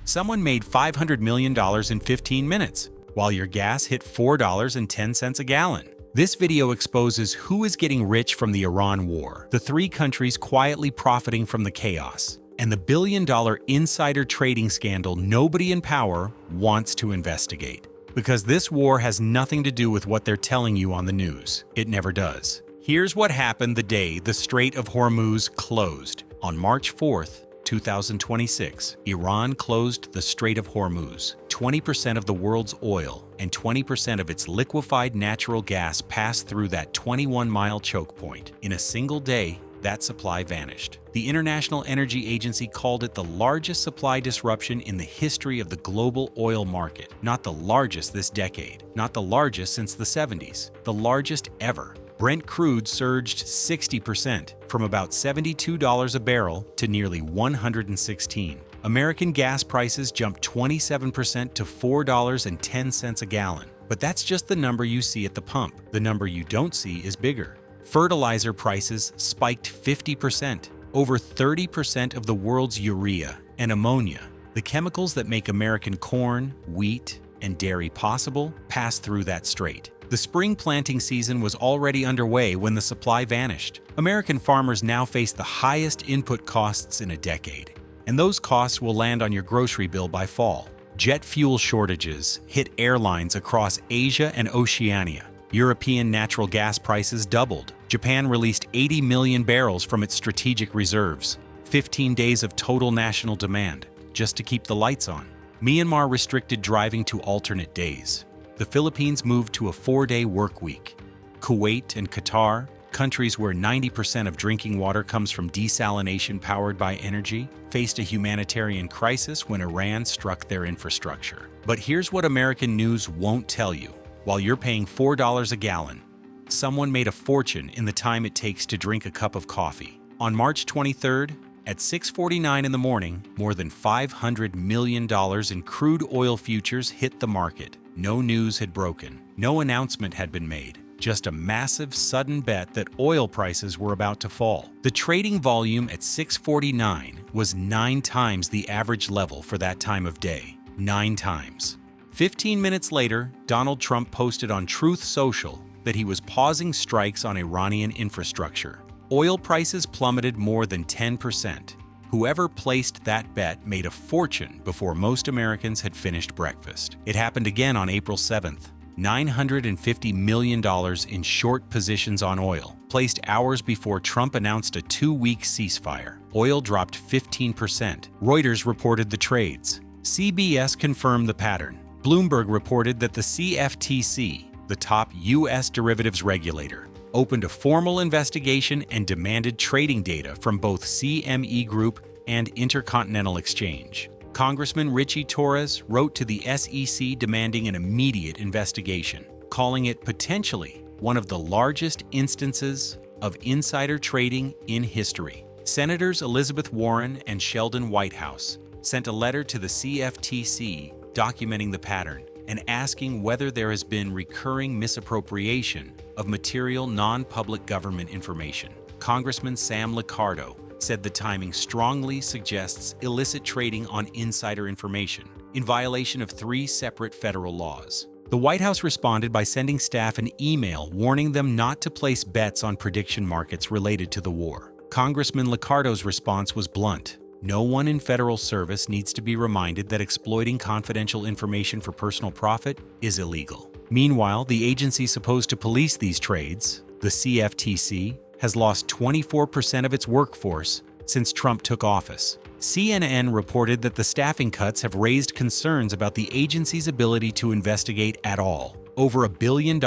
Someone made $500 million in 15 minutes, while your gas hit $4.10 a gallon. This video exposes who is getting rich from the Iran war, the three countries quietly profiting from the chaos, and the billion-dollar insider trading scandal nobody in power wants to investigate. Because this war has nothing to do with what they're telling you on the news. It never does. Here's what happened the day the Strait of Hormuz closed. On March 4th, 2026, Iran closed the Strait of Hormuz. 20% of the world's oil and 20% of its liquefied natural gas passed through that 21-mile choke point. In a single day, that supply vanished. The International Energy Agency called it the largest supply disruption in the history of the global oil market. Not the largest this decade, not the largest since the 70s, the largest ever. Brent crude surged 60%, from about $72 a barrel to nearly $116. American gas prices jumped 27% to $4.10 a gallon. But that's just the number you see at the pump. The number you don't see is bigger. Fertilizer prices spiked 50%. Over 30% of the world's urea and ammonia, the chemicals that make American corn, wheat, and dairy possible, pass through that strait. The spring planting season was already underway when the supply vanished. American farmers now face the highest input costs in a decade, and those costs will land on your grocery bill by fall. Jet fuel shortages hit airlines across Asia and Oceania. European natural gas prices doubled. Japan released 80 million barrels from its strategic reserves. 15 days of total national demand, just to keep the lights on. Myanmar restricted driving to alternate days. The Philippines moved to a 4-day work week. Kuwait and Qatar, countries where 90% of drinking water comes from desalination powered by energy, faced a humanitarian crisis when Iran struck their infrastructure. But here's what American news won't tell you. While you're paying $4 a gallon, someone made a fortune in the time it takes to drink a cup of coffee. On March 23rd, at 6:49 in the morning, more than $500 million in crude oil futures hit the market. No news had broken. No announcement had been made. Just a massive, sudden bet that oil prices were about to fall. The trading volume at 6:49 was 9 times the average level for that time of day. 9 times. 15 minutes later, Donald Trump posted on Truth Social that he was pausing strikes on Iranian infrastructure. Oil prices plummeted more than 10%. Whoever placed that bet made a fortune before most Americans had finished breakfast. It happened again on April 7th. $950 million in short positions on oil, placed hours before Trump announced a 2-week ceasefire. Oil dropped 15%. Reuters reported the trades. CBS confirmed the pattern. Bloomberg reported that the CFTC, the top U.S. derivatives regulator, opened a formal investigation and demanded trading data from both CME Group and Intercontinental Exchange. Congressman Richie Torres wrote to the SEC demanding an immediate investigation, calling it potentially one of the largest instances of insider trading in history. Senators Elizabeth Warren and Sheldon Whitehouse sent a letter to the CFTC documenting the pattern and asking whether there has been recurring misappropriation of material non-public government information. Congressman Sam Liccardo said the timing strongly suggests illicit trading on insider information, in violation of 3 separate federal laws. The White House responded by sending staff an email warning them not to place bets on prediction markets related to the war. Congressman Liccardo's response was blunt. No one in federal service needs to be reminded that exploiting confidential information for personal profit is illegal. Meanwhile, the agency supposed to police these trades, the CFTC, has lost 24% of its workforce since Trump took office. CNN reported that the staffing cuts have raised concerns about the agency's ability to investigate at all. Over $1 billion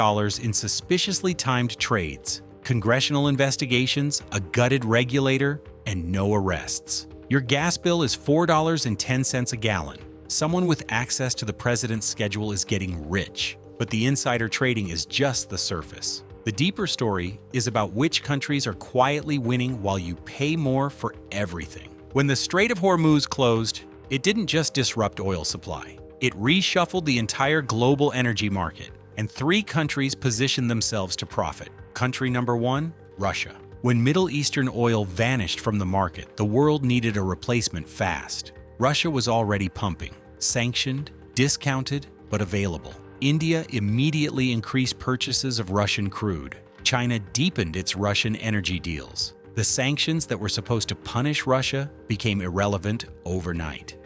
in suspiciously timed trades, congressional investigations, a gutted regulator, and no arrests. Your gas bill is $4.10 a gallon. Someone with access to the president's schedule is getting rich, but the insider trading is just the surface. The deeper story is about which countries are quietly winning while you pay more for everything. When the Strait of Hormuz closed, it didn't just disrupt oil supply. It reshuffled the entire global energy market, and 3 countries positioned themselves to profit. Country number 1, Russia. When Middle Eastern oil vanished from the market, the world needed a replacement fast. Russia was already pumping, sanctioned, discounted, but available. India immediately increased purchases of Russian crude. China deepened its Russian energy deals. The sanctions that were supposed to punish Russia became irrelevant overnight.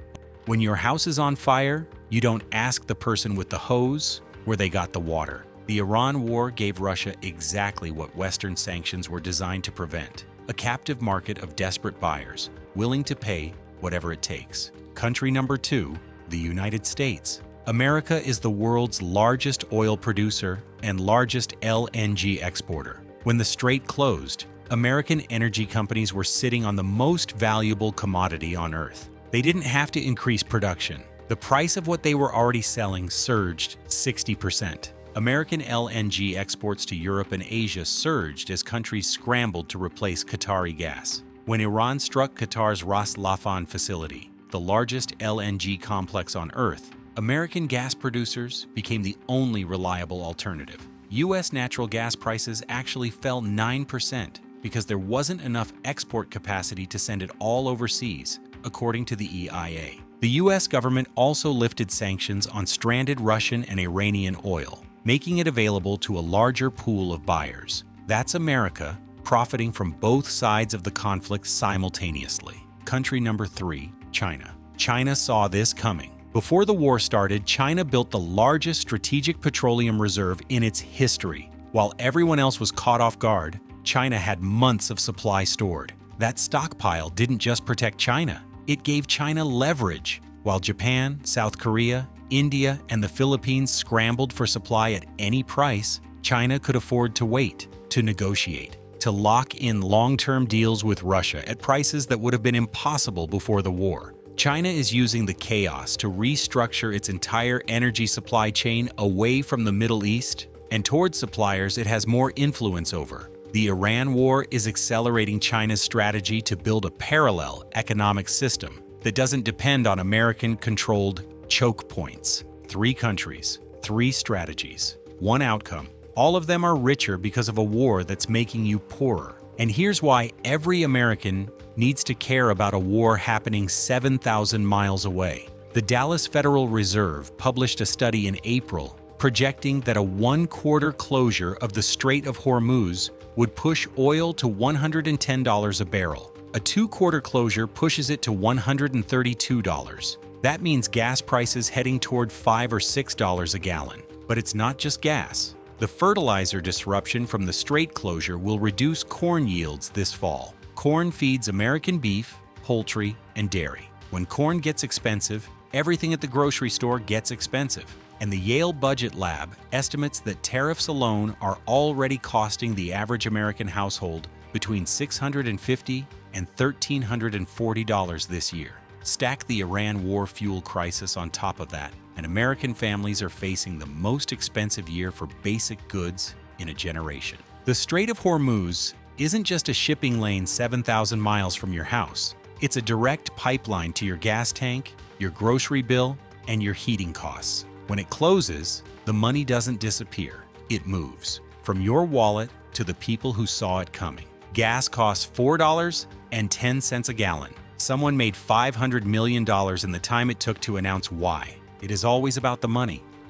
When your house is on fire, you don't ask the person with the hose where they got the water. The Iran war gave Russia exactly what Western sanctions were designed to prevent: a captive market of desperate buyers, willing to pay whatever it takes. Country number 2, the United States. America is the world's largest oil producer and largest LNG exporter. When the Strait closed, American energy companies were sitting on the most valuable commodity on Earth. They didn't have to increase production. The price of what they were already selling surged 60%. American LNG exports to Europe and Asia surged as countries scrambled to replace Qatari gas. When Iran struck Qatar's Ras Laffan facility, the largest LNG complex on Earth, American gas producers became the only reliable alternative. U.S. natural gas prices actually fell 9% because there wasn't enough export capacity to send it all overseas, according to the EIA. The U.S. government also lifted sanctions on stranded Russian and Iranian oil, making it available to a larger pool of buyers. That's America profiting from both sides of the conflict simultaneously. Country number 3, China. China saw this coming. Before the war started, China built the largest strategic petroleum reserve in its history. While everyone else was caught off guard, China had months of supply stored. That stockpile didn't just protect China, it gave China leverage. While Japan, South Korea, India, and the Philippines scrambled for supply at any price, China could afford to wait, to negotiate, to lock in long-term deals with Russia at prices that would have been impossible before the war. China is using the chaos to restructure its entire energy supply chain away from the Middle East and towards suppliers it has more influence over. The Iran war is accelerating China's strategy to build a parallel economic system that doesn't depend on American-controlled choke points. 3 countries, 3 strategies, 1 outcome. All of them are richer because of a war that's making you poorer. And here's why every American needs to care about a war happening 7,000 miles away. The Dallas Federal Reserve published a study in April projecting that a 1/4 closure of the Strait of Hormuz would push oil to $110 a barrel. A 2/4 closure pushes it to $132. That means gas prices heading toward $5 or $6 a gallon. But it's not just gas. The fertilizer disruption from the Strait closure will reduce corn yields this fall. Corn feeds American beef, poultry, and dairy. When corn gets expensive, everything at the grocery store gets expensive. And the Yale Budget Lab estimates that tariffs alone are already costing the average American household between $650 and $1,340 this year. Stack the Iran war fuel crisis on top of that, and American families are facing the most expensive year for basic goods in a generation. The Strait of Hormuz isn't just a shipping lane 7,000 miles from your house. It's a direct pipeline to your gas tank, your grocery bill, and your heating costs. When it closes, the money doesn't disappear. It moves from your wallet to the people who saw it coming. Gas costs $4.10 a gallon. Someone made $500 million in the time it took to announce why. It is always about the money.